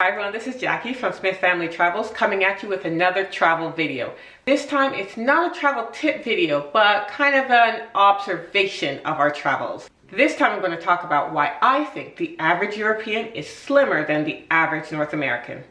Hi everyone, this is Jackie from Smith Family Travels coming at you with another travel video. This time it's not a travel tip video, but kind of an observation of our travels. This time I'm going to talk about why I think the average European is slimmer than the average North American.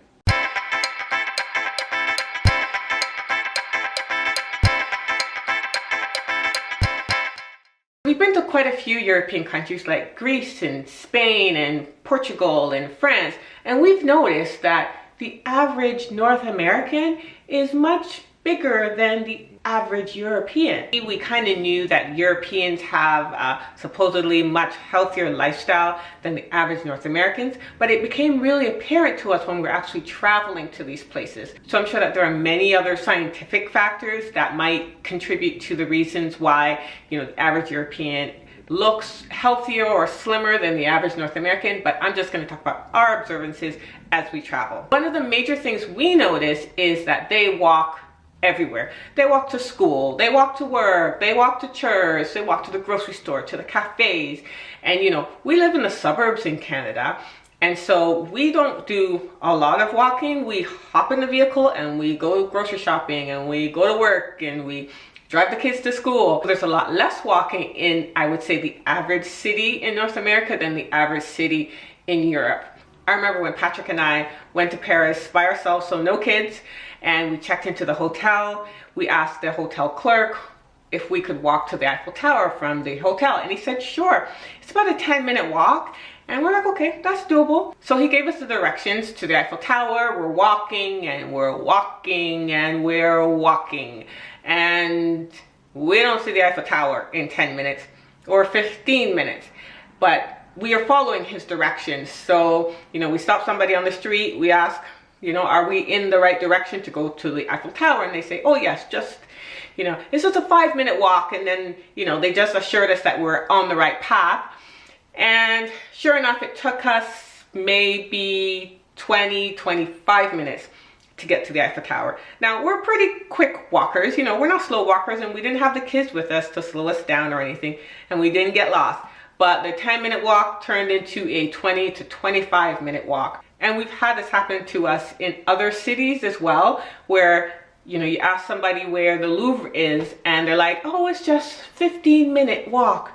We've been to quite a few European countries like Greece and Spain and Portugal and France, and we've noticed that the average North American is much bigger than the average European. We kind of knew that Europeans have a supposedly much healthier lifestyle than the average North Americans, but it became really apparent to us when we were actually traveling to these places. So I'm sure that there are many other scientific factors that might contribute to the reasons why, the average European looks healthier or slimmer than the average North American, but I'm just going to talk about our observances as we travel. One of the major things we notice is that they walk everywhere. They walk to school, they walk to work, they walk to church, they walk to the grocery store, to the cafes. And we live in the suburbs in Canada, and so we don't do a lot of walking. We hop in the vehicle and we go grocery shopping and we go to work and we drive the kids to school. There's a lot less walking in, I would say, the average city in North America than the average city in Europe. I remember when Patrick and I went to Paris by ourselves, so no kids, and we checked into the hotel. We asked the hotel clerk if we could walk to the Eiffel Tower from the hotel, and he said sure. It's about a 10-minute walk, and we're like, okay, that's doable. So he gave us the directions to the Eiffel Tower. We're walking and we're walking and we're walking, and we don't see the Eiffel Tower in 10 minutes or 15 minutes, but we are following his directions. So, we stop somebody on the street, we ask, are we in the right direction to go to the Eiffel Tower? And they say, oh yes, just, it's just a 5-minute walk. And then, they just assured us that we're on the right path. And sure enough, it took us maybe 25 minutes to get to the Eiffel Tower. Now, we're pretty quick walkers, we're not slow walkers, and we didn't have the kids with us to slow us down or anything, and we didn't get lost. But the 10-minute walk turned into a 20 to 25-minute walk. And we've had this happen to us in other cities as well, where, you ask somebody where the Louvre is, and they're like, oh, it's just 15-minute walk.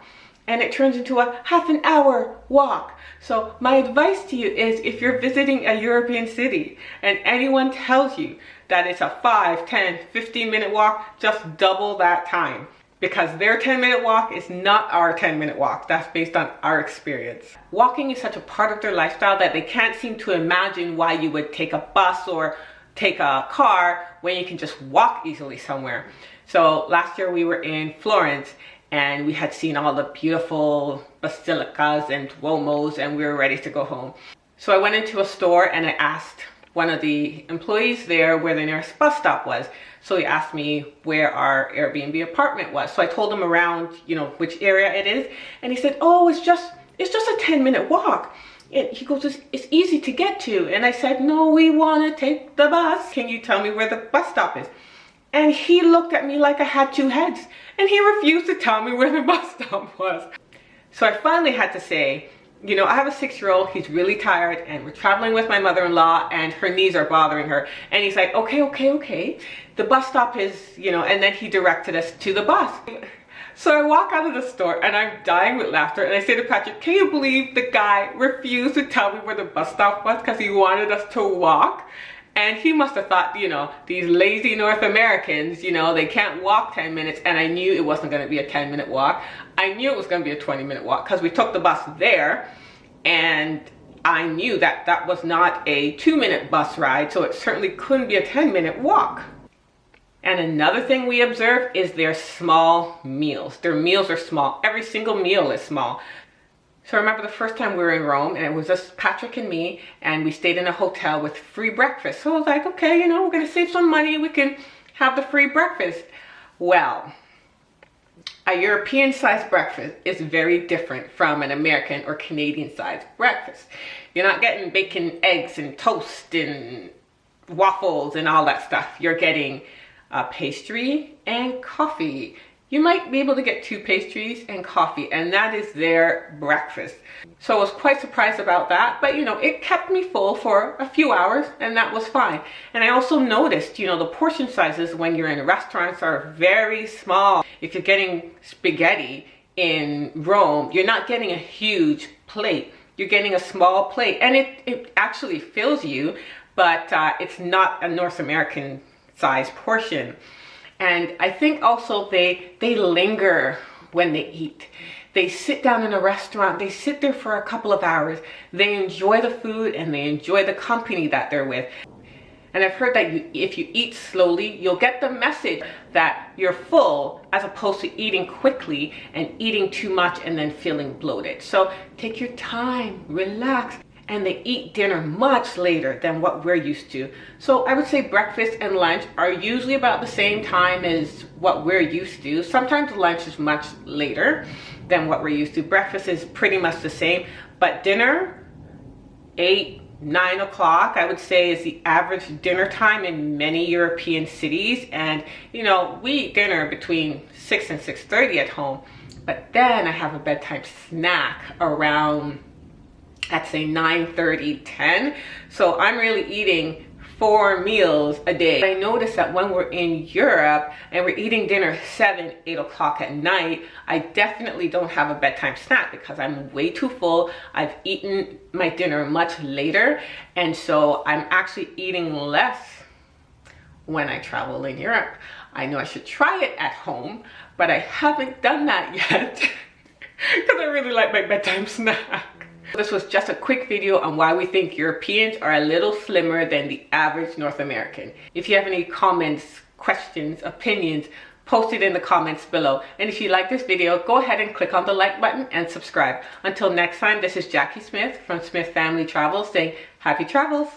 And it turns into a half-an-hour walk. So my advice to you is, if you're visiting a European city and anyone tells you that it's a 5, 10, 15-minute walk, just double that time. Because their 10-minute walk is not our 10-minute walk. That's based on our experience. Walking is such a part of their lifestyle that they can't seem to imagine why you would take a bus or take a car when you can just walk easily somewhere. So last year we were in Florence, and we had seen all the beautiful basilicas and duomos, and we were ready to go home. So I went into a store and I asked one of the employees there where the nearest bus stop was. So he asked me where our Airbnb apartment was. So I told him around, which area it is. And he said, oh, it's just a 10-minute walk. And he goes, it's easy to get to. And I said, no, we want to take the bus. Can you tell me where the bus stop is? And he looked at me like I had two heads. And he refused to tell me where the bus stop was. So I finally had to say, I have a 6-year-old, he's really tired, and we're traveling with my mother-in-law, and her knees are bothering her. And he's like, okay. The bus stop is, and then he directed us to the bus. So I walk out of the store and I'm dying with laughter, and I say to Patrick, can you believe the guy refused to tell me where the bus stop was because he wanted us to walk? And he must have thought, these lazy North Americans, they can't walk 10 minutes. And I knew it wasn't going to be a 10-minute walk. I knew it was going to be a 20-minute walk because we took the bus there. And I knew that that was not a 2-minute bus ride. So it certainly couldn't be a 10-minute walk. And another thing we observe is their small meals. Their meals are small. Every single meal is small. So I remember the first time we were in Rome, and it was just Patrick and me, and we stayed in a hotel with free breakfast. So I was like, okay, we're going to save some money. We can have the free breakfast. Well, a European-sized breakfast is very different from an American or Canadian-sized breakfast. You're not getting bacon, eggs, and toast, and waffles, and all that stuff. You're getting pastry and coffee. you might be able to get 2 pastries and coffee, and that is their breakfast. So I was quite surprised about that, but you know, it kept me full for a few hours, and that was fine. And I also noticed, you know, the portion sizes when you're in restaurants are very small. If you're getting spaghetti in Rome, you're not getting a huge plate. You're getting a small plate, and it actually fills you, but it's not a North American size portion. And I think also they linger when they eat. They sit down in a restaurant, they sit there for a couple of hours, they enjoy the food and they enjoy the company that they're with. And I've heard that if you eat slowly, you'll get the message that you're full, as opposed to eating quickly and eating too much and then feeling bloated. So take your time, relax. And they eat dinner much later than what we're used to. So I would say breakfast and lunch are usually about the same time as what we're used to. Sometimes lunch is much later than what we're used to. Breakfast is pretty much the same, but dinner, 8, 9 o'clock, I would say, is the average dinner time in many European cities. And you know, we eat dinner between 6 and 6:30 at home, but then I have a bedtime snack around, I'd say 9:30, 10. So I'm really eating 4 meals a day. I noticed that when we're in Europe and we're eating dinner 7, 8 o'clock at night, I definitely don't have a bedtime snack because I'm way too full. I've eaten my dinner much later, and so I'm actually eating less when I travel in Europe. I know I should try it at home, but I haven't done that yet because I really like my bedtime snack. This was just a quick video on why we think Europeans are a little slimmer than the average North American. If you have any comments, questions, opinions, post it in the comments below. And if you like this video, go ahead and click on the like button and subscribe. Until next time, this is Jackie Smith from Smith Family Travels saying happy travels.